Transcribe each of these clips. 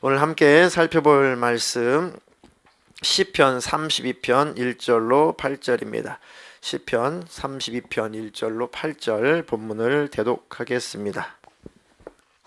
오늘 함께 살펴볼 말씀 시편 32편 1절로 8절입니다. 시편 32편 1절로 8절 본문을 대독하겠습니다.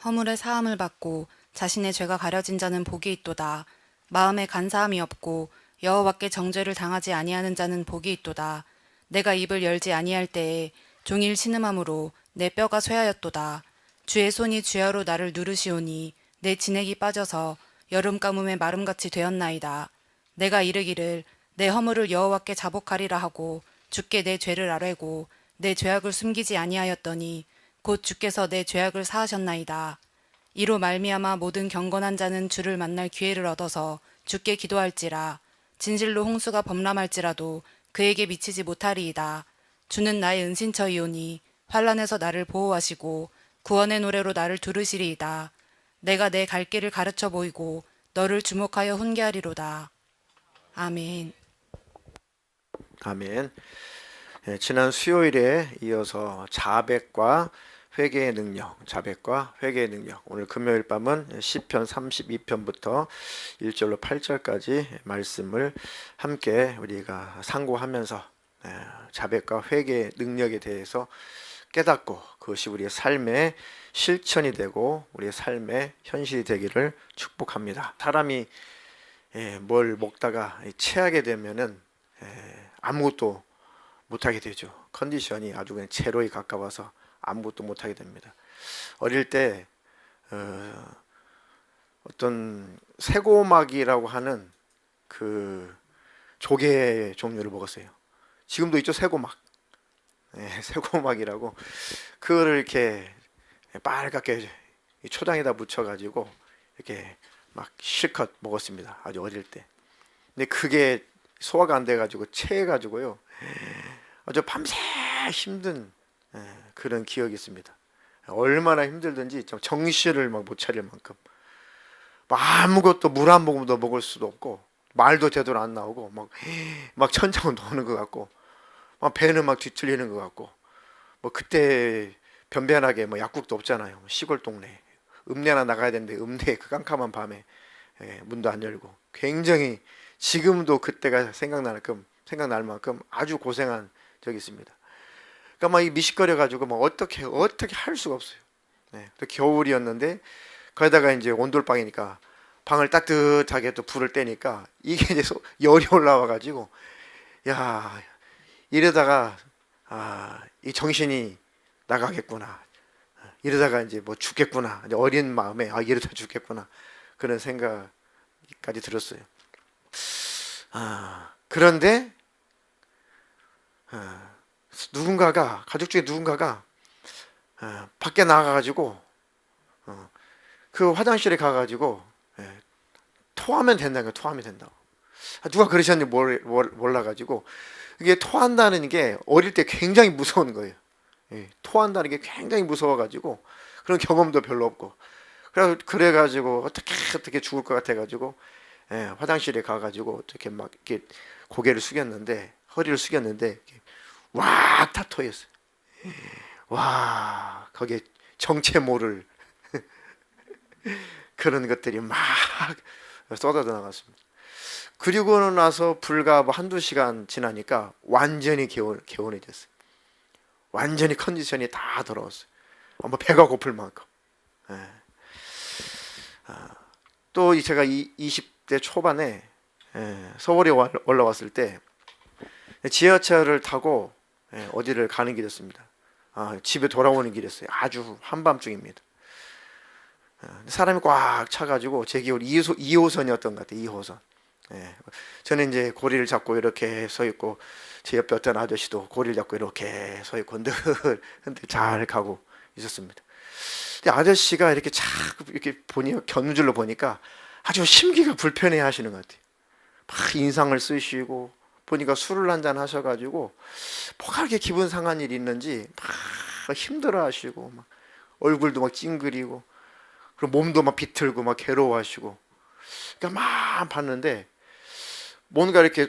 허물의 사함을 받고 자신의 죄가 가려진 자는 복이 있도다. 마음에 간사함이 없고 여호와께 정죄를 당하지 아니하는 자는 복이 있도다. 내가 입을 열지 아니할 때에 종일 신음함으로 내 뼈가 쇠하였도다. 주의 손이 주야로 나를 누르시오니 내 진액이 빠져서 여름 가뭄에 마름같이 되었나이다. 내가 이르기를 내 허물을 여호와께 자복하리라 하고 주께 내 죄를 아뢰고 내 죄악을 숨기지 아니하였더니 곧 주께서 내 죄악을 사하셨나이다. 이로 말미암아 모든 경건한 자는 주를 만날 기회를 얻어서 주께 기도할지라. 진실로 홍수가 범람할지라도 그에게 미치지 못하리이다. 주는 나의 은신처이오니 환난에서 나를 보호하시고 구원의 노래로 나를 두르시리이다. 내가 내 갈 길을 가르쳐 보이고 너를 주목하여 훈계하리로다. 아멘. 아멘. 지난 수요일에 이어서 자백과 회개의 능력, 오늘 금요일 밤은 시편 32편부터 1절로 8절까지 말씀을 함께 우리가 상고하면서 자백과 회개의 능력에 대해서 깨닫고 그것이 우리의 삶의 실천이 되고 우리의 삶의 현실이 되기를 축복합니다. 사람이 뭘 먹다가 체하게 되면은 아무것도 못하게 되죠. 컨디션이 아주 그냥 제로에 가까워서 아무것도 못하게 됩니다. 어릴 때 어떤 새고막이라고 하는 그 조개 종류를 먹었어요. 지금도 있죠, 새고막. 새고막이라고 그거를 이렇게 빨갛게 초장에다 묻혀가지고 이렇게 막 실컷 먹었습니다. 아주 어릴 때. 근데 그게 소화가 안 돼가지고 체해가지고요. 아주 밤새 힘든 그런 기억이 있습니다. 얼마나 힘들든지 정신을 막 못 차릴 만큼 아무것도 물 한 모금도 먹을 수도 없고 말도 제대로 안 나오고 막 천장을 노는 것 같고 막 배는 막 뒤틀리는 것 같고 뭐 그때 변변하게 뭐 약국도 없잖아요. 시골 동네 읍내나 나가야 되는데 읍내에 그 깜깜한 밤에 문도 안 열고 굉장히 지금도 그때가 생각날 만큼 아주 고생한 적이 있습니다. 그러니까 막 이 미식거려 가지고 막 어떻게 할 수가 없어요. 또 겨울이었는데 거기다가 이제 온돌방이니까 방을 따뜻하게 또 불을 떼니까 이게 이제 열이 올라와 가지고 야 이러다가 이 정신이 나가겠구나. 이러다가 이제 뭐 죽겠구나. 이제 어린 마음에 이러다 죽겠구나. 그런 생각까지 들었어요. 그런데 누군가가 가족 중에 누군가가 밖에 나가가지고 그 화장실에 가가지고 토하면 된다는 거예요. 토하면 된다고. 누가 그러셨는지 몰라가지고 이게 토한다는 게 어릴 때 굉장히 무서운 거예요. 토한다는 게 굉장히 무서워가지고 그런 경험도 별로 없고 그래가지고 어떻게 죽을 것 같아가지고 화장실에 가가지고 어떻게 막 이렇게 고개를 숙였는데 허리를 숙였는데 왁 다 토했어요. 와 거기에 정체 모를 그런 것들이 막 쏟아져 나갔습니다. 그리고 나서 불과 뭐 한두 시간 지나니까 완전히 개운해졌어요. 완전히 컨디션이 다 돌아왔어요. 뭐 배가 고플 만큼. 또 제가 20대 초반에 서울에 올라왔을 때 지하철을 타고 어디를 가는 길이었습니다. 집에 돌아오는 길이었어요. 아주 한밤중입니다. 사람이 꽉 차가지고 제 기억 2호선이었던 것 같아요. 2호선. 저는 이제 고리를 잡고 이렇게 서 있고 제 옆에 어떤 아저씨도 고리를 잡고 이렇게 서 있고 흔들 잘 가고 있었습니다. 근데 아저씨가 이렇게 이렇게 견줄로 보니까 아주 심기가 불편해 하시는 것 같아요. 막 인상을 쓰시고 보니까 술을 한잔 하셔가지고 뭐가 그렇게 기분 상한 일이 있는지 막 힘들어 하시고 막 얼굴도 막 찡그리고 그리고 몸도 막 비틀고 막 괴로워하시고 그러니까 막 봤는데 뭔가 이렇게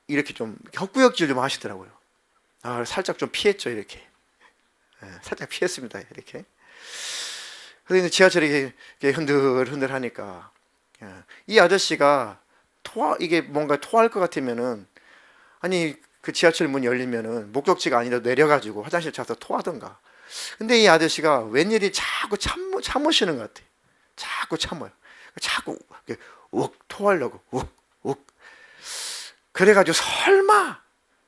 이렇게 좀 헛구역질 좀 하시더라고요. 살짝 좀 피했죠, 이렇게. 살짝 피했습니다, 이렇게. 그래서 지하철이 이렇게 흔들흔들 하니까 이 아저씨가 이게 뭔가 토할 것 같으면은, 아니 그 지하철 문 열리면은 목적지가 아니라 내려가지고 화장실 가서 토하던가. 근데 이 아저씨가 웬일이 자꾸 참으시는 것 같아. 자꾸 참아요. 자꾸 욱 토하려고 욱. 그래가지고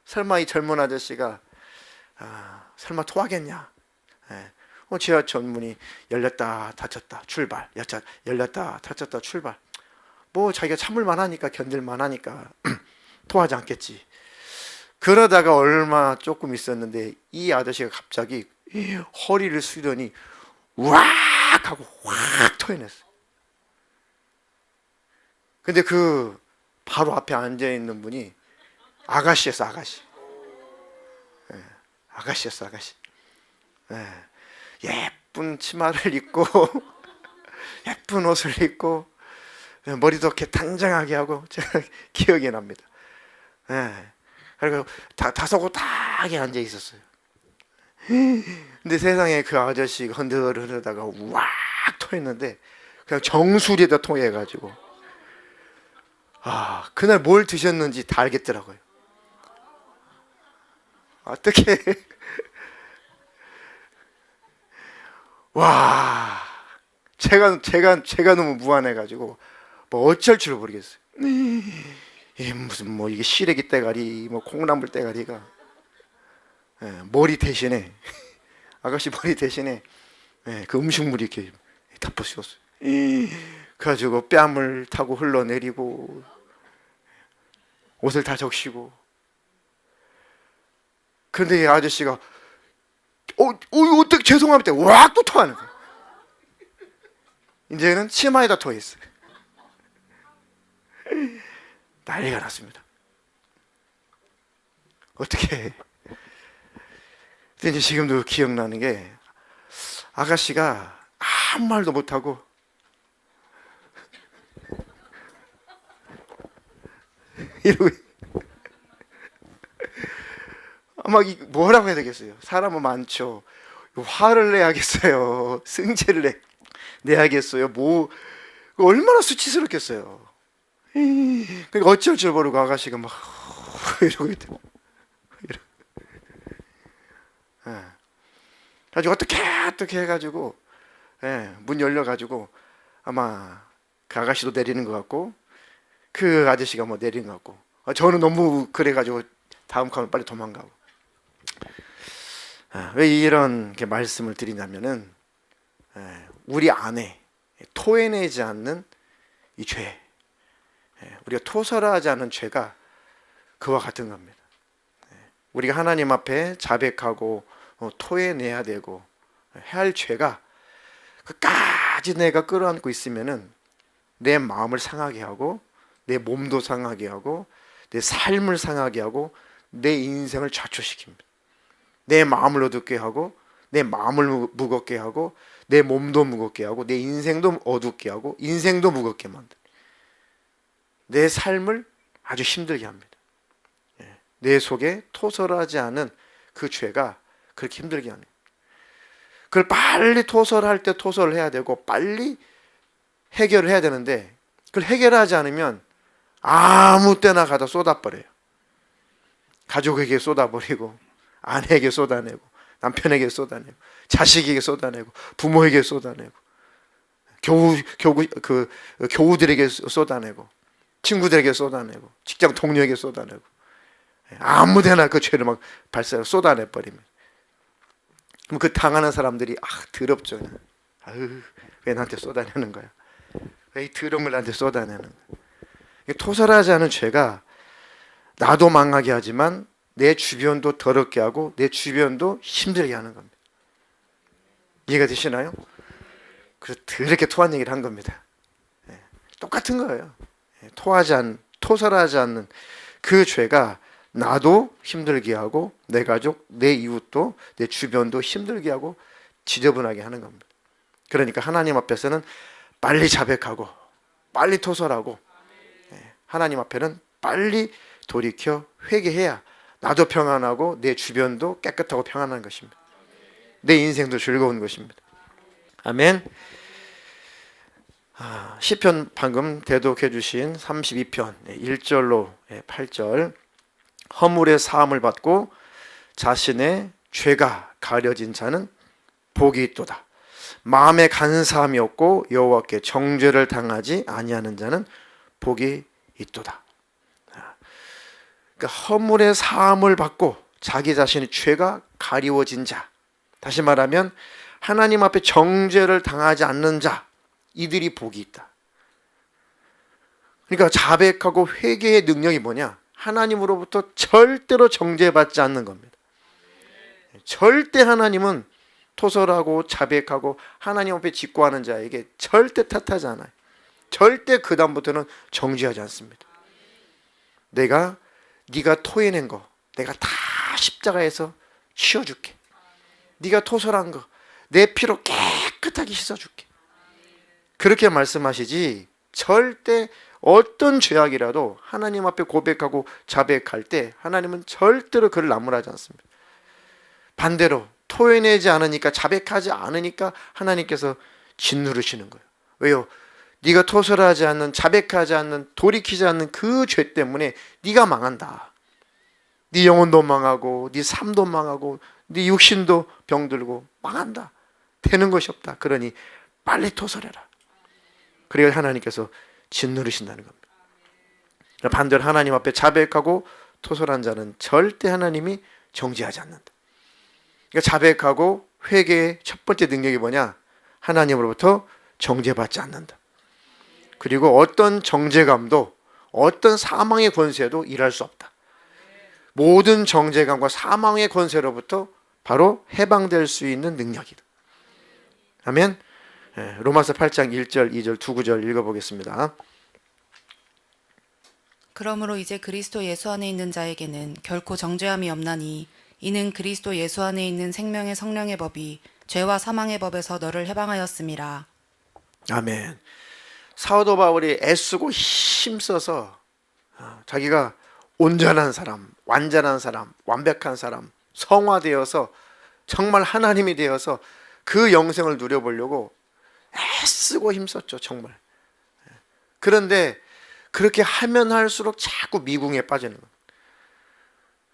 설마 이 젊은 아저씨가 설마 토하겠냐. 지하철 문이 열렸다 닫혔다 출발, 열렸다 닫혔다 출발. 뭐 자기가 참을 만하니까, 견딜 만하니까 토하지 않겠지. 그러다가 얼마 조금 있었는데 이 아저씨가 갑자기 허리를 숙이더니 우악 하고 확 토해냈어. 근데 그 바로 앞에 앉아 있는 분이 아가씨였어, 아가씨. 아가씨였어, 아가씨. 예쁜 치마를 입고 예쁜 옷을 입고 머리도 이렇게 단정하게 하고 제가 기억이 납니다. 그리고 다소곳하게 앉아 있었어요. 근데 세상에 그 아저씨가 흔들흔들다가 우악 토했는데 그냥 정수리에다 토해가지고 그날 뭘 드셨는지 다 알겠더라고요. 어떻게 와, 제가 너무 무안해가지고 뭐 어쩔 줄 모르겠어요. 이게 무슨 뭐 이게 시래기 대가리, 뭐 콩나물 대가리가 머리 대신에 아가씨 머리 대신에 그 음식물이 이렇게 다 부었어요. 그래가지고 뺨을 타고 흘러내리고 옷을 다 적시고. 그런데 이 아저씨가 어떻게 죄송합니다. 왁 또 토하는 거예요. 이제는 치마에다 토했어요. 난리가 났습니다. 어떻게? 근데 이제 지금도 기억나는 게 아가씨가 아무 말도 못하고 이러고 아마 뭐라고 해야 되겠어요? 사람은 많죠. 화를 내야겠어요. 승질을 내야겠어요. 뭐 얼마나 수치스럽겠어요. 그러니까 어쩔 줄 모르고 아가씨가 막 이러고 있더라고. 가지고 어떻게 해가지고 문 열려가지고 아마 그 아가씨도 내리는 것 같고 그 아저씨가 뭐 내리는 것 같고 저는 너무 그래가지고 다음 칸으로 빨리 도망가고. 왜 이런 말씀을 드리냐면은 우리 안에 토해내지 않는 이 죄, 우리가 토설하지 않은 죄가 그와 같은 겁니다. 우리가 하나님 앞에 자백하고 토해내야 되고 해야 할 죄가 끝까지 내가 끌어안고 있으면은 내 마음을 상하게 하고 내 몸도 상하게 하고 내 삶을 상하게 하고 내 인생을 좌초시킵니다. 내 마음을 어둡게 하고 내 마음을 무겁게 하고 내 몸도 무겁게 하고 내 인생도 어둡게 하고 인생도 무겁게 만듭니다. 내 삶을 아주 힘들게 합니다. 내 속에 토설하지 않은 그 죄가 그렇게 힘들게 하는 거예요. 그걸 빨리 토설할 때 토설을 해야 되고 빨리 해결을 해야 되는데 그걸 해결하지 않으면 아무 때나 가다 쏟아버려요. 가족에게 쏟아버리고 아내에게 쏟아내고 남편에게 쏟아내고 자식에게 쏟아내고 부모에게 쏟아내고 교우들에게 쏟아내고 친구들에게 쏟아내고 직장 동료에게 쏟아내고 아무데나 그 죄를 막 쏟아내버리면 그럼 그 당하는 사람들이 더럽죠. 왜 나한테 쏟아내는 거야? 왜 이 더러움을 나한테 쏟아내는 거야? 토설하지 않은 죄가 나도 망하게 하지만 내 주변도 더럽게 하고 내 주변도 힘들게 하는 겁니다. 이해가 되시나요? 그래서 더럽게 토한 얘기를 한 겁니다. 똑같은 거예요. 토설하지 않는 그 죄가 나도 힘들게 하고 내 가족, 내 이웃도 내 주변도 힘들게 하고 지저분하게 하는 겁니다. 그러니까 하나님 앞에서는 빨리 자백하고 빨리 토설하고 하나님 앞에는 빨리 돌이켜 회개해야 나도 평안하고 내 주변도 깨끗하고 평안한 것입니다. 내 인생도 즐거운 것입니다. 아멘. 시편 방금 대독해 주신 32편 1절로 8절. 허물의 사함을 받고 자신의 죄가 가려진 자는 복이 있도다. 마음에 간사함이 없고 여호와께 정죄를 당하지 아니하는 자는 복이 있도다. 그러니까 허물의 사함을 받고 자기 자신의 죄가 가리워진 자, 다시 말하면 하나님 앞에 정죄를 당하지 않는 자, 이들이 복이 있다. 그러니까 자백하고 회개의 능력이 뭐냐? 하나님으로부터 절대로 정죄받지 않는 겁니다. 절대 하나님은 토설하고 자백하고 하나님 앞에 직고하는 자에게 절대 탓하지 않아요. 절대 그 다음부터는 정죄하지 않습니다. 네가 토해낸 거 내가 다 십자가에서 치워줄게. 네가 토설한 거 내 피로 깨끗하게 씻어줄게. 그렇게 말씀하시지 절대 어떤 죄악이라도 하나님 앞에 고백하고 자백할 때 하나님은 절대로 그를 나무라지 않습니다. 반대로 토해내지 않으니까, 자백하지 않으니까 하나님께서 짓누르시는 거예요. 왜요? 네가 토설하지 않는, 자백하지 않는, 돌이키지 않는 그 죄 때문에 네가 망한다. 네 영혼도 망하고 네 삶도 망하고 네 육신도 병들고 망한다. 되는 것이 없다. 그러니 빨리 토설해라. 그래야 하나님께서 짓누르신다는 겁니다. 반대로 하나님 앞에 자백하고 토설한 자는 절대 하나님이 정죄하지 않는다. 그러니까 자백하고 회개의 첫 번째 능력이 뭐냐? 하나님으로부터 정죄받지 않는다. 그리고 어떤 정죄감도 어떤 사망의 권세도 일할 수 없다. 모든 정죄감과 사망의 권세로부터 바로 해방될 수 있는 능력이다. 아멘. 로마서 8장 1절, 2절, 두 구절 읽어보겠습니다. 그러므로 이제 그리스도 예수 안에 있는 자에게는 결코 정죄함이 없나니 이는 그리스도 예수 안에 있는 생명의 성령의 법이 죄와 사망의 법에서 너를 해방하였음이라. 아멘. 사도 바울이 애쓰고 힘써서 자기가 온전한 사람, 완전한 사람, 완벽한 사람, 성화되어서 정말 하나님이 되어서 그 영생을 누려보려고 애쓰고 힘썼죠. 정말. 그런데 그렇게 하면 할수록 자꾸 미궁에 빠지는 거예요.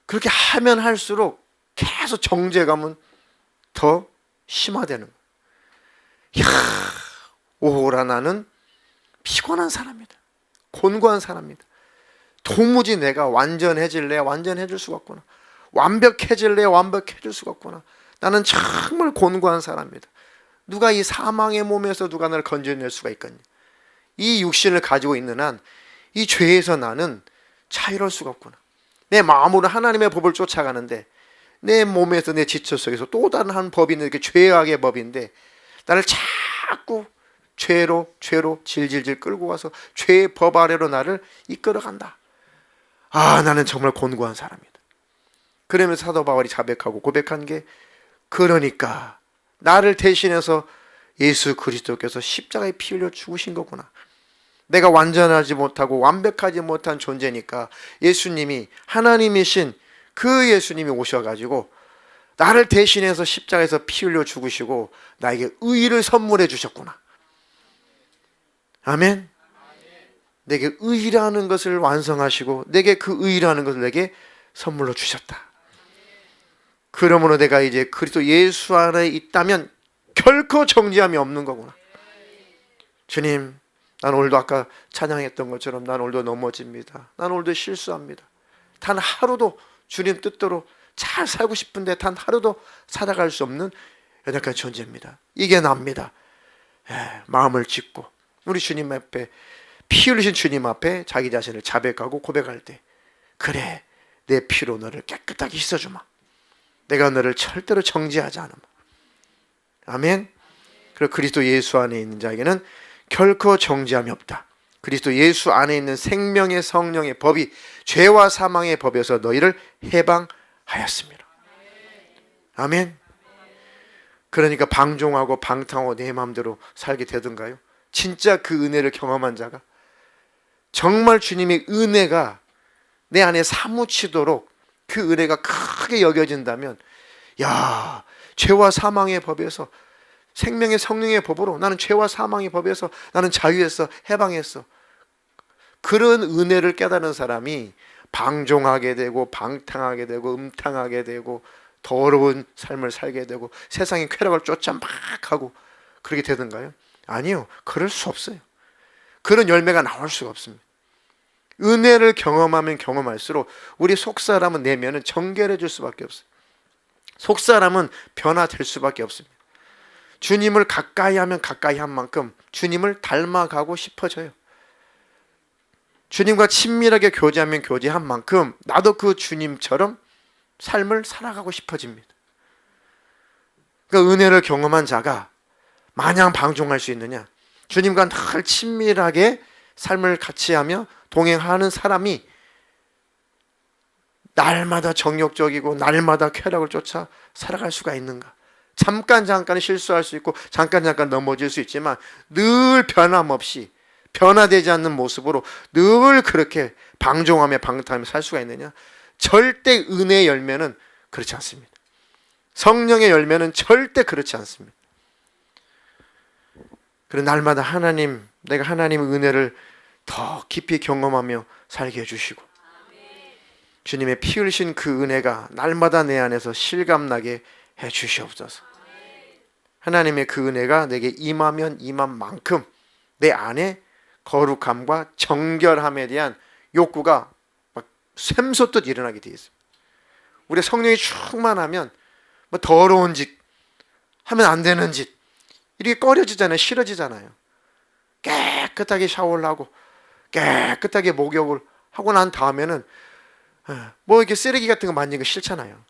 그렇게 하면 할수록 계속 정죄감은 더 심화되는 거예요. 이야, 오호라 나는 피곤한 사람이다. 곤고한 사람이다. 도무지 내가 완전해질래 완전해질 수가 없구나. 완벽해질래 완벽해질 수가 없구나. 나는 정말 곤고한 사람이다. 누가 이 사망의 몸에서 누가 나를 건져낼 수가 있겠냐. 이 육신을 가지고 있는 한 이 죄에서 나는 자유로울 수가 없구나. 내 마음으로 하나님의 법을 쫓아가는데 내 몸에서 내 지체 속에서 또 다른 한 법이 있는 게 죄악의 법인데 나를 자꾸 죄로 질질질 끌고 와서 죄의 법 아래로 나를 이끌어간다. 나는 정말 곤고한 사람이다. 그러면서 사도 바울이 자백하고 고백한 게, 그러니까 나를 대신해서 예수 그리스도께서 십자가에 피 흘려 죽으신 거구나. 내가 완전하지 못하고 완벽하지 못한 존재니까 예수님이, 하나님이신 그 예수님이 오셔가지고 나를 대신해서 십자가에서 피 흘려 죽으시고 나에게 의를 선물해 주셨구나. 아멘. 내게 의라는 것을 완성하시고 내게 그 의라는 것을 내게 선물로 주셨다. 그러므로 내가 이제 그리스도 예수 안에 있다면 결코 정죄함이 없는 거구나. 주님, 난 오늘도 아까 찬양했던 것처럼 난 오늘도 넘어집니다. 난 오늘도 실수합니다. 단 하루도 주님 뜻대로 잘 살고 싶은데 단 하루도 살아갈 수 없는 연약한 존재입니다. 이게 납니다. 마음을 짚고 우리 주님 앞에, 피 흘리신 주님 앞에 자기 자신을 자백하고 고백할 때, 그래 내 피로 너를 깨끗하게 씻어주마. 내가 너를 절대로 정죄하지 않으마. 아멘. 그리고 그리스도 예수 안에 있는 자에게는 결코 정죄함이 없다. 그리스도 예수 안에 있는 생명의 성령의 법이 죄와 사망의 법에서 너희를 해방하였습니다. 아멘. 그러니까 방종하고 방탕하고 내 마음대로 살게 되던가요? 진짜 그 은혜를 경험한 자가, 정말 주님의 은혜가 내 안에 사무치도록 그 은혜가 크게 여겨진다면, 야, 죄와 사망의 법에서, 생명의 성령의 법으로 나는 죄와 사망의 법에서 나는 자유했어, 해방했어. 그런 은혜를 깨달은 사람이 방종하게 되고 방탕하게 되고 음탕하게 되고 더러운 삶을 살게 되고 세상의 쾌락을 쫓아 막 하고 그렇게 되던가요? 아니요, 그럴 수 없어요. 그런 열매가 나올 수가 없습니다. 은혜를 경험하면 경험할수록 우리 속사람은 내면은 정결해질 수밖에 없어요. 속사람은 변화될 수밖에 없습니다. 주님을 가까이 하면 가까이 한 만큼 주님을 닮아가고 싶어져요. 주님과 친밀하게 교제하면 교제한 만큼 나도 그 주님처럼 삶을 살아가고 싶어집니다. 그러니까 은혜를 경험한 자가 마냥 방종할 수 있느냐? 주님과 늘 친밀하게 삶을 같이 하며 동행하는 사람이 날마다 정욕적이고 날마다 쾌락을 쫓아 살아갈 수가 있는가? 잠깐 실수할 수 있고 잠깐 넘어질 수 있지만 늘 변함없이 변화되지 않는 모습으로 늘 그렇게 방종하며 방탕하며 살 수가 있느냐? 절대 은혜의 열매는 그렇지 않습니다. 성령의 열매는 절대 그렇지 않습니다. 그래서 날마다 내가 하나님의 은혜를 더 깊이 경험하며 살게 해주시고 주님의 피 흘리신 그 은혜가 날마다 내 안에서 실감나게 해주시옵소서. 하나님의 그 은혜가 내게 임하면 임한 만큼 내 안에 거룩함과 정결함에 대한 욕구가 막 샘솟듯 일어나게 되어 있습니다. 우리 성령이 충만하면 뭐 더러운 짓, 하면 안 되는 짓 이렇게 꺼려지잖아요. 싫어지잖아요. 깨끗하게 샤워를 하고 깨끗하게 목욕을 하고 난 다음에는 뭐 이렇게 쓰레기 같은 거 만지는 거 싫잖아요.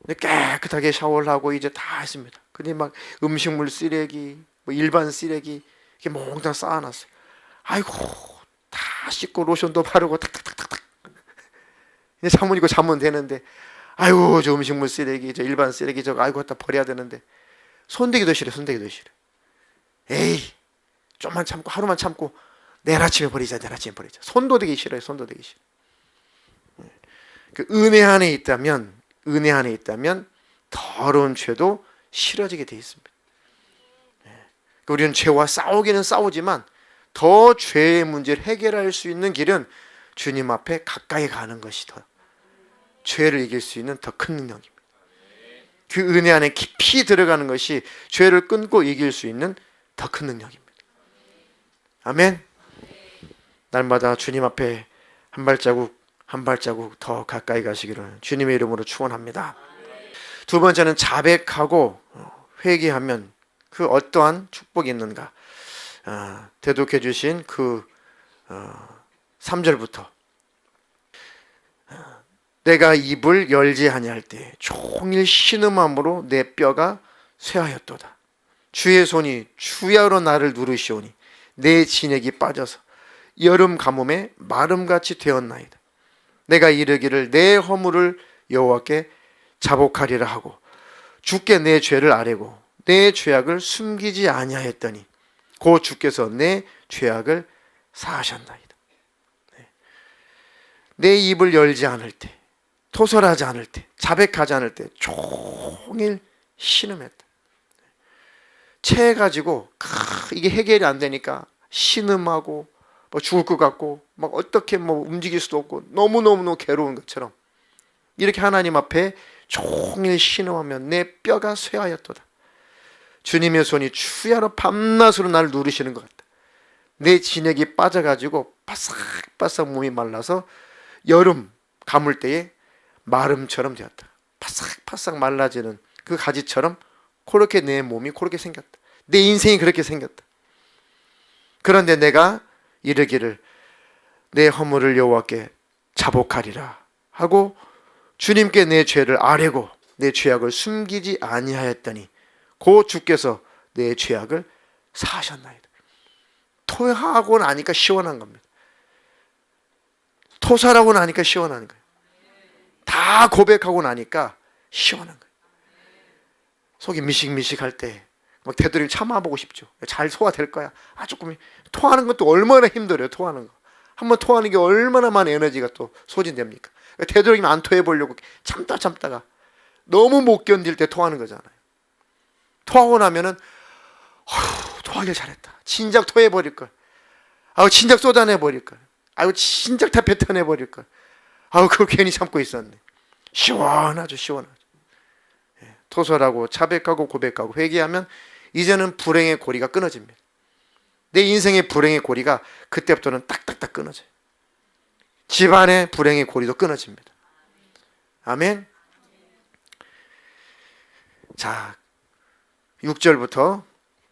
근데 깨끗하게 샤워를 하고 이제 다 했습니다. 근데 막 음식물 쓰레기, 뭐 일반 쓰레기 이렇게 몽땅 쌓아놨어요. 아이고 다 씻고 로션도 바르고 탁탁탁탁 이제 잠옷 입고 자면 되는데 아이고 저 음식물 쓰레기, 저 일반 쓰레기 저거 아이고 갖다 버려야 되는데 손대기도 싫어. 에이 좀만 참고 하루만 참고 내일 아침에 버리자. 손도 되기 싫어요. 그 은혜 안에 있다면 더러운 죄도 싫어지게 돼 있습니다. 우리는 죄와 싸우기는 싸우지만 더 죄의 문제를 해결할 수 있는 길은 주님 앞에 가까이 가는 것이 더 죄를 이길 수 있는 더 큰 능력입니다. 그 은혜 안에 깊이 들어가는 것이 죄를 끊고 이길 수 있는 더 큰 능력입니다. 아멘. 날마다 주님 앞에 한 발자국 더 가까이 가시기를 주님의 이름으로 축원합니다. 두 번째는 자백하고 회개하면 그 어떠한 축복이 있는가? 대독해 주신 그 3절부터 내가 입을 열지 아니할 때 종일 신음함으로 내 뼈가 쇠하였도다. 주의 손이 주야로 나를 누르시오니 내 진액이 빠져서 여름 가뭄에 마름같이 되었나이다. 내가 이르기를 내 허물을 여호와께 자복하리라 하고 주께 내 죄를 아뢰고 내 죄악을 숨기지 아니하였더니 곧 주께서 내 죄악을 사하셨나이다. 내 입을 열지 않을 때, 토설하지 않을 때, 자백하지 않을 때 종일 신음했다. 체해가지고 이게 해결이 안 되니까 신음하고 뭐 죽을 것 같고 막 어떻게 뭐 움직일 수도 없고 너무너무 괴로운 것처럼 이렇게 하나님 앞에 종일 신음하면 내 뼈가 쇠하였도다. 주님의 손이 추야로 밤낮으로 나를 누르시는 것 같다. 내 진액이 빠져가지고 바싹바싹 몸이 말라서 여름 가물 때에 마름처럼 되었다. 바싹바싹 말라지는 그 가지처럼 그렇게 내 몸이 그렇게 생겼다. 내 인생이 그렇게 생겼다. 그런데 내가 이르기를 내 허물을 여호와께 자복하리라 하고 주님께 내 죄를 아뢰고 내 죄악을 숨기지 아니하였더니 곧 주께서 내 죄악을 사하셨나이다. 토하고 나니까 시원한 겁니다. 토설하고 나니까 시원한 거예요. 다 고백하고 나니까 시원한 거예요. 속이 미식미식할 때 막 되도록 참아보고 싶죠. 잘 소화될 거야. 조금 토하는 것도 얼마나 힘들어요. 토하는 거. 한번 토하는 게 얼마나 많은 에너지가 또 소진됩니까? 되도록이면 안 토해 보려고 참다가 너무 못 견딜 때 토하는 거잖아요. 토하고 나면은 토하길 잘했다. 진작 토해 버릴 걸. 진작 쏟아내 버릴 걸. 진작 다 뱉어내 버릴 걸. 그걸 괜히 참고 있었네. 시원하죠, 시원하죠. 토설하고 자백하고 고백하고 회개하면 이제는 불행의 고리가 끊어집니다. 내 인생의 불행의 고리가 그때부터는 딱딱딱 끊어져요. 집안의 불행의 고리도 끊어집니다. 아멘. 자, 6절부터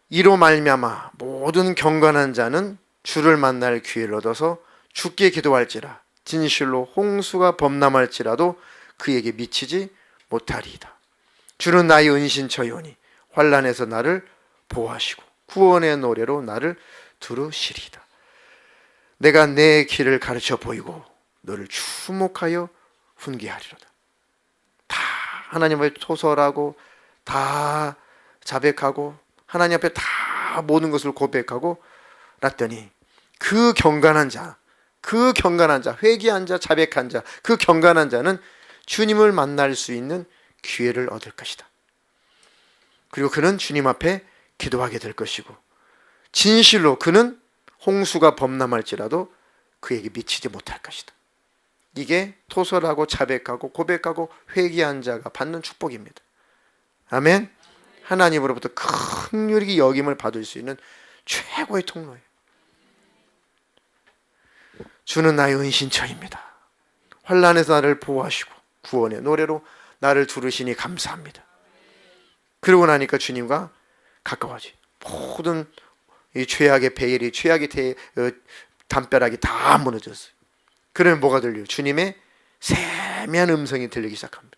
이로 말미암아 모든 경건한 자는 주를 만날 기회를 얻어서 주께 기도할지라 진실로 홍수가 범람할지라도 그에게 미치지 못하리이다. 주는 나의 은신처요니 환난에서 나를 보호하시고 구원의 노래로 나를 두르시리이다. 내가 내 길을 가르쳐 보이고 너를 주목하여 훈계하리로다. 다 하나님 앞에 토설하고 다 자백하고 하나님 앞에 다 모든 것을 고백하고 났더니 그 경건한 자, 회개한 자, 자백한 자, 그 경건한 자는 주님을 만날 수 있는 기회를 얻을 것이다. 그리고 그는 주님 앞에 기도하게 될 것이고 진실로 그는 홍수가 범람할지라도 그에게 미치지 못할 것이다. 이게 토설하고 자백하고 고백하고 회개한 자가 받는 축복입니다. 아멘. 하나님으로부터 긍휼히 여김을 받을 수 있는 최고의 통로예요. 주는 나의 은신처입니다. 환난에서 나를 보호하시고 구원의 노래로 나를 두르시니 감사합니다. 그러고 나니까 주님과 가까워져. 모든 이 죄악의 베일이, 죄악의 담벼락이 다 무너졌어요. 그러면 뭐가 들려요? 주님의 세미한 음성이 들리기 시작합니다.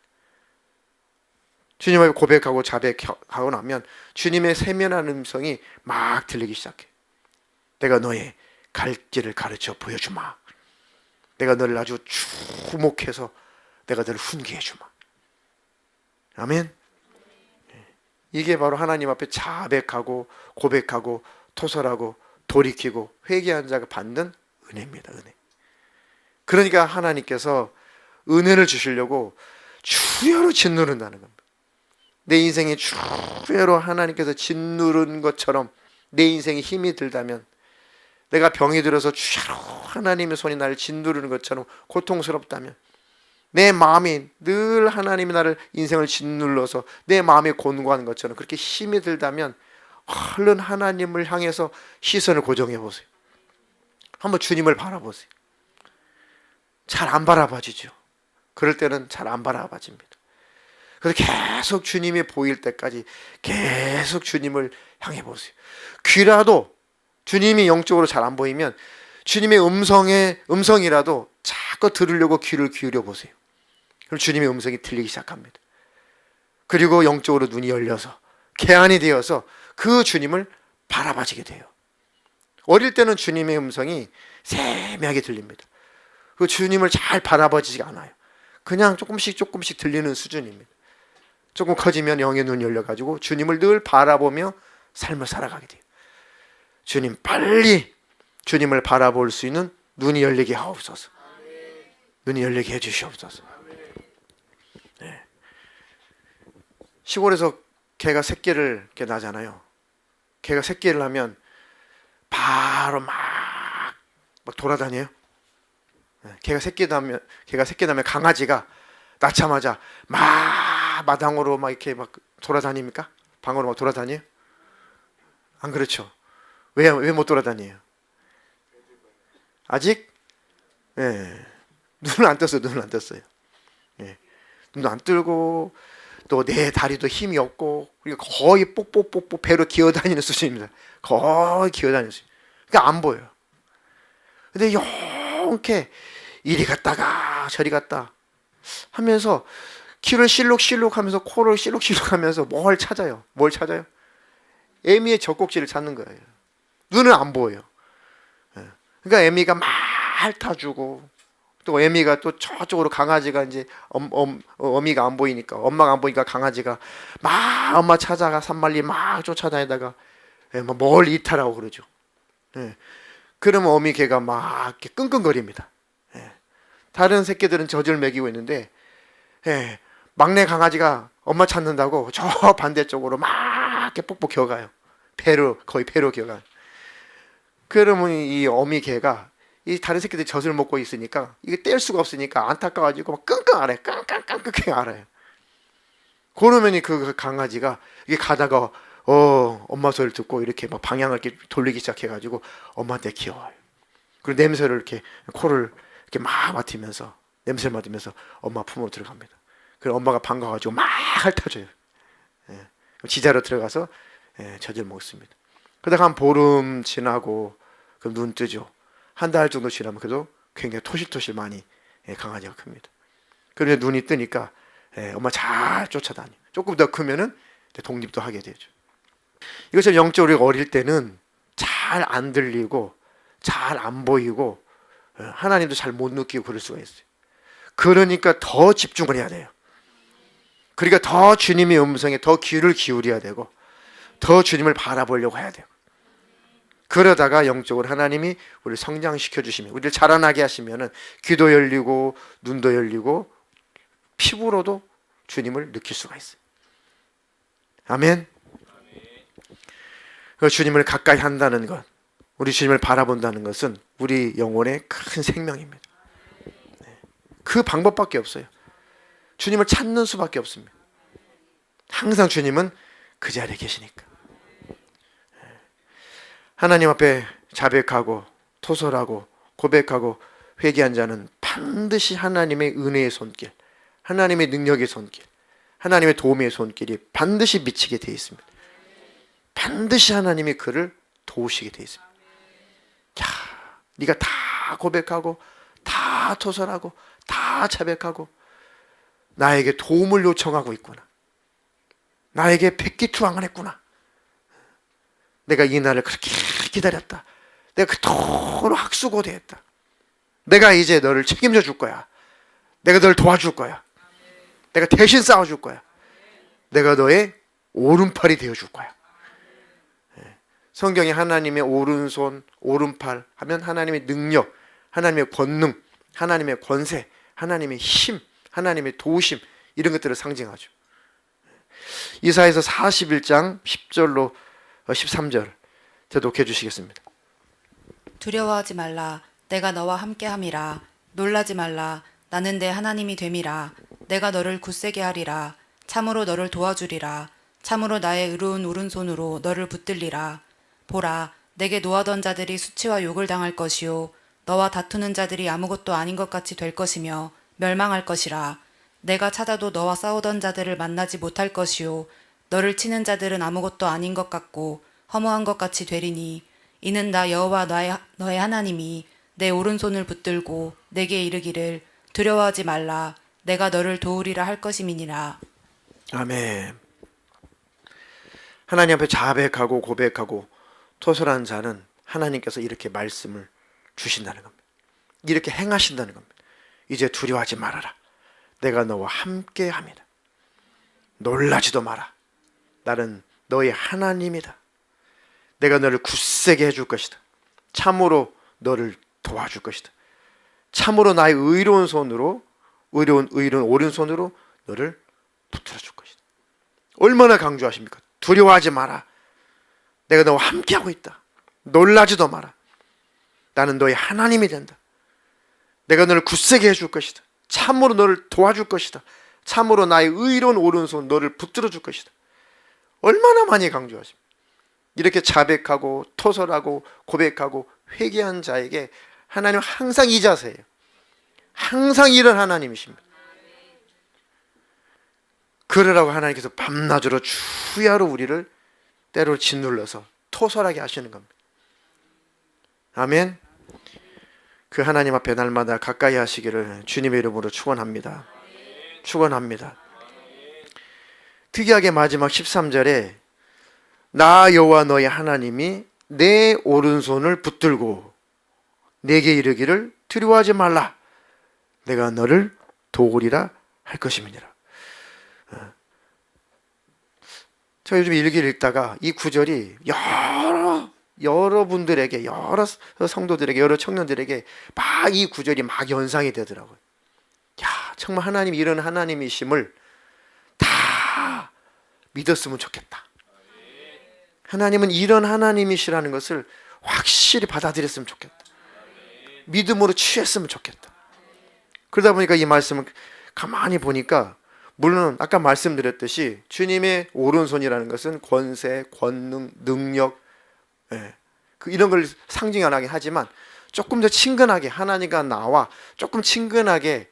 주님 앞에 고백하고 자백하고 나면 주님의 세미한 음성이 막 들리기 시작해요. 내가 너의 갈 길을 가르쳐 보여주마. 내가 너를 아주 주목해서 내가 너를 훈계해주마. 아멘. 이게 바로 하나님 앞에 자백하고 고백하고 토설하고 돌이키고 회개한 자가 받는 은혜입니다. 은혜. 그러니까 하나님께서 은혜를 주시려고 주여로 짓누른다는 겁니다. 내 인생이 주여로 하나님께서 짓누른 것처럼 내 인생에 힘이 들다면, 내가 병이 들어서 주여로 하나님의 손이 나를 짓누르는 것처럼 고통스럽다면, 내 마음이 늘 하나님이 나를 인생을 짓눌러서 내 마음에 곤고한 것처럼 그렇게 힘이 들다면 얼른 하나님을 향해서 시선을 고정해 보세요. 한번 주님을 바라보세요. 잘 안 바라봐지죠. 그럴 때는 잘 안 바라봐집니다. 그래서 계속 주님이 보일 때까지 계속 주님을 향해 보세요. 귀라도 주님이 영적으로 잘 안 보이면 주님의 음성이라도 자꾸 들으려고 귀를 기울여 보세요. 그럼 주님의 음성이 들리기 시작합니다. 그리고 영적으로 눈이 열려서 개안이 되어서 그 주님을 바라봐지게 돼요. 어릴 때는 주님의 음성이 세미하게 들립니다. 그 주님을 잘 바라봐지지 않아요. 그냥 조금씩 들리는 수준입니다. 조금 커지면 영의 눈이 열려가지고 주님을 늘 바라보며 삶을 살아가게 돼요. 주님, 빨리 주님을 바라볼 수 있는 눈이 열리게 하옵소서. 눈이 열리게 해주시옵소서. 네. 시골에서 개가 새끼를 이렇게 나잖아요. 개가 새끼를 하면 바로 막 돌아다녀요. 네. 개가 새끼 나면 강아지가 낳자마자 막 마당으로 막 이렇게 막 돌아다닙니까? 방으로 막 돌아다녀요? 안 그렇죠? 왜 못 돌아다녀요? 아직? 예. 눈을 안 떴어요. 예. 눈도 안 뜨고 또 내 다리도 힘이 없고, 그리고 거의 뽁뽁뽁뽁 배로 기어다니는 수준입니다. 거의 기어다니는 수준. 그러니까 안 보여요. 근데 이렇게 이리 갔다가 저리 갔다 하면서 귀를 실룩실룩 하면서 코를 실룩실룩 하면서 뭘 찾아요? 애미의 젖꼭지를 찾는 거예요. 눈은 안 보여요. 그러니까 애미가 막 핥아주고, 또 애미가 또 저쪽으로 강아지가 이제 어미가 안 보이니까, 엄마가 안 보이니까 강아지가 막 엄마 찾아가 산만리 막 쫓아다니다가 뭘 이탈하고 그러죠. 그러면 어미 개가 막 이렇게 끙끙거립니다. 예. 다른 새끼들은 젖을 먹이고 있는데 예. 막내 강아지가 엄마 찾는다고 저 반대쪽으로 막 이렇게 뽁뽁 기어가요. 거의 배로 기어가요. 그러면 이 어미 개가 이 다른 새끼들이 젖을 먹고 있으니까 이게 뗄 수가 없으니까 안타까워가지고 막 끙끙 앓아요. 끙끙 앓아요. 그러면 그 강아지가 이게 가다가 엄마 소리를 듣고 이렇게 막 방향을 이렇게 돌리기 시작해가지고 엄마한테 기어와요. 그리고 냄새를 이렇게 코를 이렇게 막 맡으면서 냄새를 맡으면서 엄마 품으로 들어갑니다. 그래서 엄마가 반가워가지고 막 핥아줘요. 예. 지자로 들어가서 젖을 먹습니다. 그러다가 한 보름 지나고 그럼 눈 뜨죠. 한 달 정도 지나면 그래도 굉장히 토실토실 많이 강아지가 큽니다. 그러면 눈이 뜨니까 엄마 잘 쫓아다녀. 조금 더 크면은 독립도 하게 되죠. 이것처럼 영적으로 우리가 어릴 때는 잘 안 들리고 잘 안 보이고 하나님도 잘 못 느끼고 그럴 수가 있어요. 그러니까 더 집중을 해야 돼요. 그러니까 더 주님의 음성에 더 귀를 기울여야 되고 더 주님을 바라보려고 해야 돼요. 그러다가 영적으로 하나님이 우리를 성장시켜 주시면 우리를 자라나게 하시면은 귀도 열리고 눈도 열리고 피부로도 주님을 느낄 수가 있어요. 아멘. 그 주님을 가까이 한다는 것, 우리 주님을 바라본다는 것은 우리 영혼의 큰 생명입니다. 그 방법밖에 없어요. 주님을 찾는 수밖에 없습니다. 항상 주님은 그 자리에 계시니까. 하나님 앞에 자백하고 토설하고 고백하고 회개한 자는 반드시 하나님의 은혜의 손길, 하나님의 능력의 손길, 하나님의 도움의 손길이 반드시 미치게 되어 있습니다. 반드시 하나님이 그를 도우시게 되어 있습니다. 야, 네가 다 고백하고 다 토설하고 다 자백하고 나에게 도움을 요청하고 있구나. 나에게 백기투항을 했구나. 내가 이 날을 그렇게 기다렸다. 내가 그토록 학수고대했다. 내가 이제 너를 책임져 줄 거야. 내가 너를 도와줄 거야. 내가 대신 싸워줄 거야. 내가 너의 오른팔이 되어줄 거야. 성경에 하나님의 오른손, 오른팔 하면 하나님의 능력, 하나님의 권능, 하나님의 권세, 하나님의 힘, 하나님의 도우심 이런 것들을 상징하죠. 이사야서 41장 10절로 13절 제가 독해 주시겠습니다. 두려워하지 말라. 내가 너와 함께함이라. 놀라지 말라. 나는 내 하나님이 됨이라. 내가 너를 굳세게 하리라. 참으로 너를 도와주리라. 참으로 나의 의로운 오른손으로 너를 붙들리라. 보라, 내게 노하던 자들이 수치와 욕을 당할 것이요 너와 다투는 자들이 아무것도 아닌 것 같이 될 것이며 멸망할 것이라. 내가 찾아도 너와 싸우던 자들을 만나지 못할 것이요 너를 치는 자들은 아무것도 아닌 것 같고 허무한 것 같이 되리니 이는 나 여호와 너의 하나님이 내 오른손을 붙들고 내게 이르기를 두려워하지 말라. 내가 너를 도우리라 할 것임이니라. 아멘. 하나님 앞에 자백하고 고백하고 토설한 자는 하나님께서 이렇게 말씀을 주신다는 겁니다. 이렇게 행하신다는 겁니다. 이제 두려워하지 말아라. 내가 너와 함께 합니다. 놀라지도 마라. 나는 너의 하나님이다. 내가 너를 굳세게 해줄 것이다. 참으로 너를 도와줄 것이다. 참으로 나의 의로운 손으로 의로운 오른손으로 너를 붙들어 줄 것이다. 얼마나 강조하십니까? 두려워하지 마라. 내가 너와 함께하고 있다. 놀라지도 마라. 나는 너의 하나님이 된다. 내가 너를 굳세게 해줄 것이다. 참으로 너를 도와줄 것이다. 참으로 나의 의로운 오른손 너를 붙들어 줄 것이다. 얼마나 많이 강조하십니까? 이렇게 자백하고 토설하고 고백하고 회개한 자에게 하나님은 항상 이 자세예요. 항상 이런 하나님이십니다. 그러라고 하나님께서 밤낮으로 주야로 우리를 때로 짓눌러서 토설하게 하시는 겁니다. 아멘. 그 하나님 앞에 날마다 가까이 하시기를 주님의 이름으로 축원합니다. 축원합니다. 특이하게 마지막 13절에 나 여호와 너의 하나님이 내 오른손을 붙들고 내게 이르기를 두려워하지 말라. 내가 너를 도우리라 할 것임이니라. 제가 요즘 일기를 읽다가 이 구절이 여러분들에게, 여러 성도들에게, 여러 청년들에게 막 이 구절이 막 연상이 되더라고요. 야, 정말 하나님이 이런 하나님이심을 다 믿었으면 좋겠다. 하나님은 이런 하나님이시라는 것을 확실히 받아들였으면 좋겠다. 믿음으로 취했으면 좋겠다. 그러다 보니까 이 말씀을 가만히 보니까, 물론 아까 말씀드렸듯이 주님의 오른손이라는 것은 권세, 권능, 능력, 이런 걸 상징하긴 하지만 조금 더 친근하게, 하나님과 나와 조금 친근하게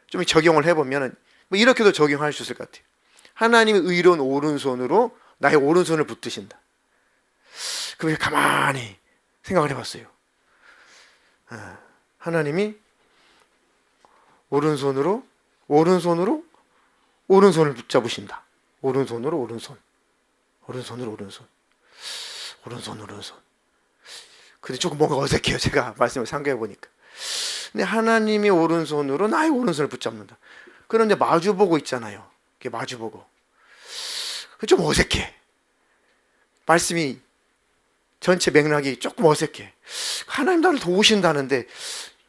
좀 적용을 해보면 뭐 이렇게도 적용할 수 있을 것 같아요. 하나님의 의로운 오른손으로 나의 오른손을 붙드신다. 그걸 가만히 생각을 해봤어요. 하나님이 오른손으로 오른손을 붙잡으신다. 오른손으로 오른손. 근데 조금 뭔가 어색해요. 제가 말씀을 상기해 보니까. 근데 하나님이 오른손으로 나의 오른손을 붙잡는다. 그런데 마주보고 있잖아요. 이게 마주보고. 좀 어색해. 말씀이 전체 맥락이 조금 어색해. 하나님 나를 도우신다는데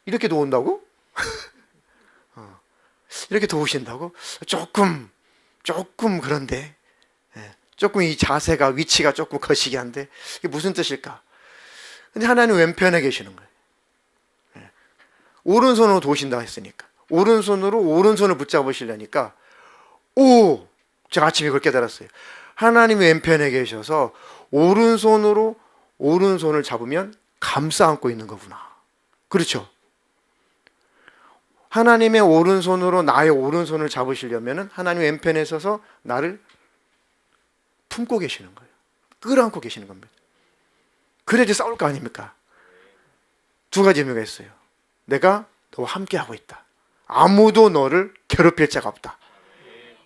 이렇게 도운다고? 이렇게 도우신다고? 조금 그런데, 조금 이 자세가, 위치가 조금 거시기한데 이게 무슨 뜻일까? 근데 하나님 왼편에 계시는 거예요. 오른손으로 도우신다 했으니까, 오른손으로 오른손을 붙잡으시려니까, 제가 아침에 그걸 깨달았어요. 하나님이 왼편에 계셔서 오른손으로 오른손을 잡으면 감싸 안고 있는 거구나. 그렇죠? 하나님의 오른손으로 나의 오른손을 잡으시려면 하나님 왼편에 서서 나를 품고 계시는 거예요. 끌어안고 계시는 겁니다. 그래야지 싸울 거 아닙니까? 두 가지 의미가 있어요. 내가 너와 함께하고 있다. 아무도 너를 괴롭힐 자가 없다.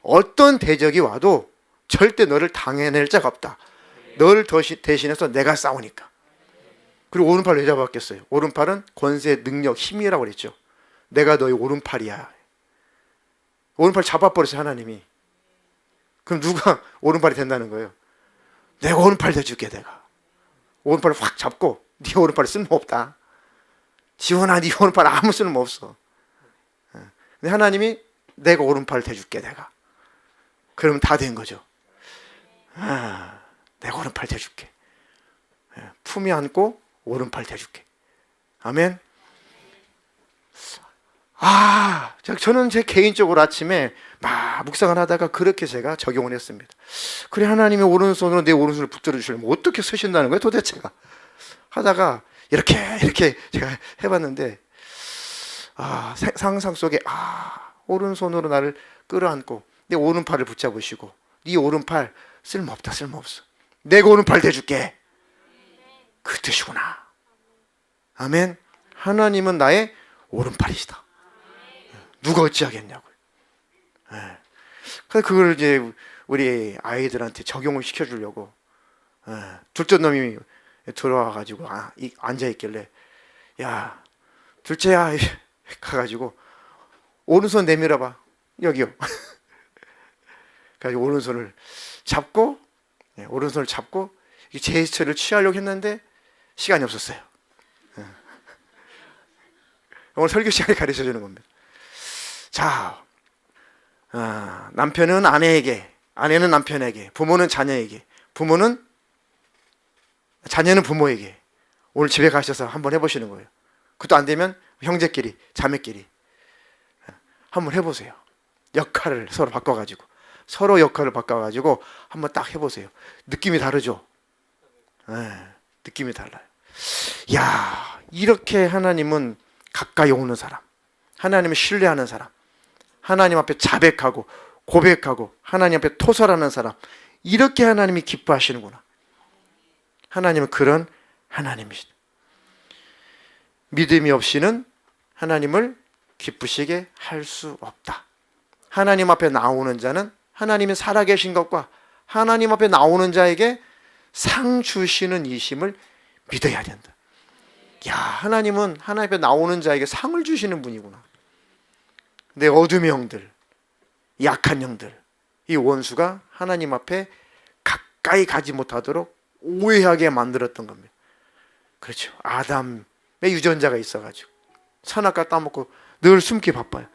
어떤 대적이 와도 절대 너를 당해낼 자가 없다. 너를 대신해서 내가 싸우니까. 그리고 오른팔 왜 잡았겠어요? 오른팔은 권세, 능력, 힘이라고 그랬죠. 내가 너의 오른팔이야. 오른팔 잡아버렸어요, 하나님이. 그럼 누가 오른팔이 된다는 거예요? 내가 오른팔 대줄게, 내가. 오른팔을 확 잡고, 네 오른팔이 쓸모없다. 지원아, 네 오른팔 아무 쓸모없어. 근데 하나님이 내가 오른팔 대줄게, 내가. 그러면 다 된 거죠. 내가 오른팔 대줄게. 품에 안고 오른팔 대줄게. 아멘. 저는 제 개인적으로 아침에 막 묵상을 하다가 그렇게 제가 적용을 했습니다. 그래, 하나님이 오른손으로 내 오른손을 붙들어 주시면 어떻게 쓰신다는 거예요, 도대체가? 하다가 이렇게 제가 해봤는데, 상상 속에, 오른손으로 나를 끌어안고 내 오른팔을 붙잡으시고, 네 오른팔 쓸모없다, 쓸모없어. 내가 오른팔 대줄게. 그 뜻이구나. 아멘. 하나님은 나의 오른팔이시다. 누가 어찌하겠냐고요. 그래서 그걸 이제 우리 아이들한테 적용을 시켜주려고, 둘째 놈이 들어와가지고 앉아있길래, 야, 둘째야, 가가지고 오른손 내밀어봐. 여기요. 그래서 오른손을 잡고 제스처를 취하려고 했는데 시간이 없었어요. 오늘 설교 시간에 가르쳐 주는 겁니다. 자, 남편은 아내에게, 아내는 남편에게, 부모는 자녀에게, 자녀는 부모에게 오늘 집에 가셔서 한번 해보시는 거예요. 그것도 안 되면 형제끼리, 자매끼리 한번 해보세요. 역할을 서로 바꿔가지고, 서로 역할을 바꿔가지고 한번 딱 해보세요. 느낌이 다르죠? 느낌이 달라요. 야, 이렇게 하나님은 가까이 오는 사람, 하나님을 신뢰하는 사람, 하나님 앞에 자백하고 고백하고 하나님 앞에 토설하는 사람, 이렇게 하나님이 기뻐하시는구나. 하나님은 그런 하나님이시다. 믿음이 없이는 하나님을 기쁘시게 할 수 없다. 하나님 앞에 나오는 자는 하나님이 살아계신 것과 하나님 앞에 나오는 자에게 상 주시는 이심을 믿어야 된다. 야, 하나님은 하나님 앞에 나오는 자에게 상을 주시는 분이구나. 내 어둠의 영들, 약한 영들, 이 원수가 하나님 앞에 가까이 가지 못하도록 오해하게 만들었던 겁니다. 그렇죠. 아담의 유전자가 있어가지고 선악과 따먹고 늘 숨기 바빠요.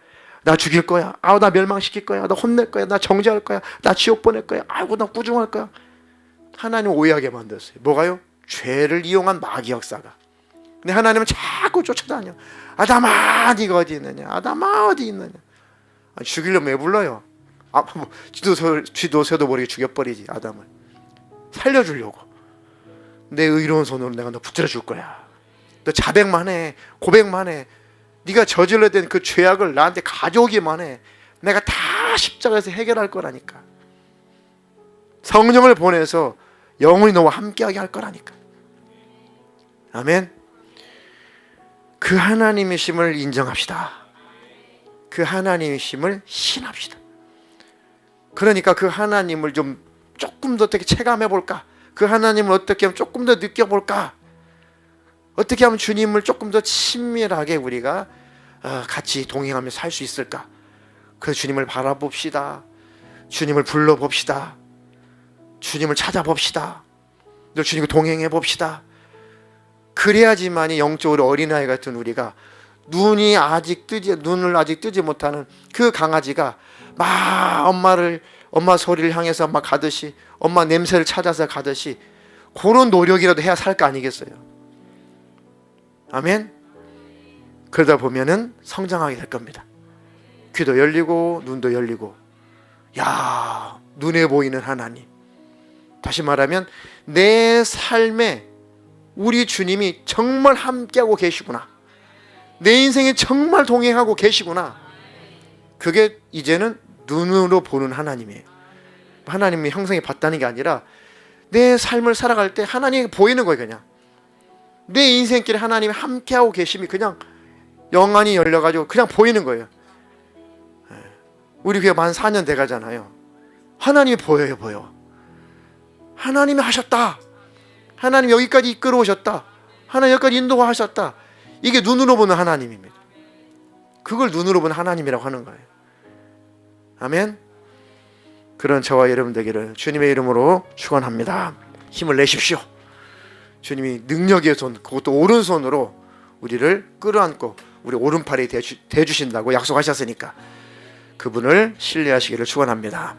나 죽일 거야. 나 멸망시킬 거야. 나 혼낼 거야. 나 정죄할 거야. 나 지옥 보낼 거야. 아이고 나 꾸중할 거야. 하나님 오해하게 만들었어요. 뭐가요? 죄를 이용한 마귀 역사가. 근데 하나님은 자꾸 쫓아다녀. 아담아 네가 어디 있느냐. 아담아 어디 있느냐. 죽이려면 왜 불러요? 뭐 쥐도새도 모르게 죽여버리지. 아담을 살려주려고. 내 의로운 손으로 내가 너 붙들어 줄 거야. 너 자백만 해. 고백만 해. 네가 저질러야 된 그 죄악을 나한테 가져오기만 해. 내가 다 십자가에서 해결할 거라니까. 성령을 보내서 영원히 너와 함께하게 할 거라니까. 아멘. 그 하나님이심을 인정합시다. 그 하나님이심을 신합시다. 그러니까 그 하나님을 좀 조금 더 어떻게 체감해 볼까? 그 하나님을 어떻게 하면 조금 더 느껴볼까? 어떻게 하면 주님을 조금 더 친밀하게 우리가 같이 동행하며 살 수 있을까? 그래서 주님을 바라봅시다. 주님을 불러봅시다. 주님을 찾아봅시다. 늘 주님과 동행해 봅시다. 그래야지만이 영적으로 어린아이 같은 우리가 눈을 아직 뜨지 못하는 그 강아지가 막 엄마 소리를 향해서 막 가듯이, 엄마 냄새를 찾아서 가듯이 그런 노력이라도 해야 살 거 아니겠어요? 아멘. 그러다 보면은 성장하게 될 겁니다. 귀도 열리고 눈도 열리고, 야, 눈에 보이는 하나님. 다시 말하면 내 삶에 우리 주님이 정말 함께하고 계시구나. 내 인생에 정말 동행하고 계시구나. 그게 이제는 눈으로 보는 하나님이에요. 하나님이 형성이 봤다는 게 아니라 내 삶을 살아갈 때 하나님이 보이는 거예요. 그냥 내 인생길에 하나님이 함께하고 계심이 그냥 영안이 열려가지고 그냥 보이는 거예요. 우리 교회 만 4년 돼가잖아요. 하나님이 보여요. 보여. 하나님이 하셨다. 하나님 여기까지 이끌어 오셨다. 하나님 여기까지 인도하셨다. 이게 눈으로 보는 하나님입니다. 그걸 눈으로 보는 하나님이라고 하는 거예요. 아멘. 그런 저와 여러분 되기를 주님의 이름으로 축원합니다. 힘을 내십시오. 주님이 능력의 손, 그것도 오른손으로 우리를 끌어안고 우리 오른팔에 대주신다고 약속하셨으니까 그분을 신뢰하시기를 축원합니다.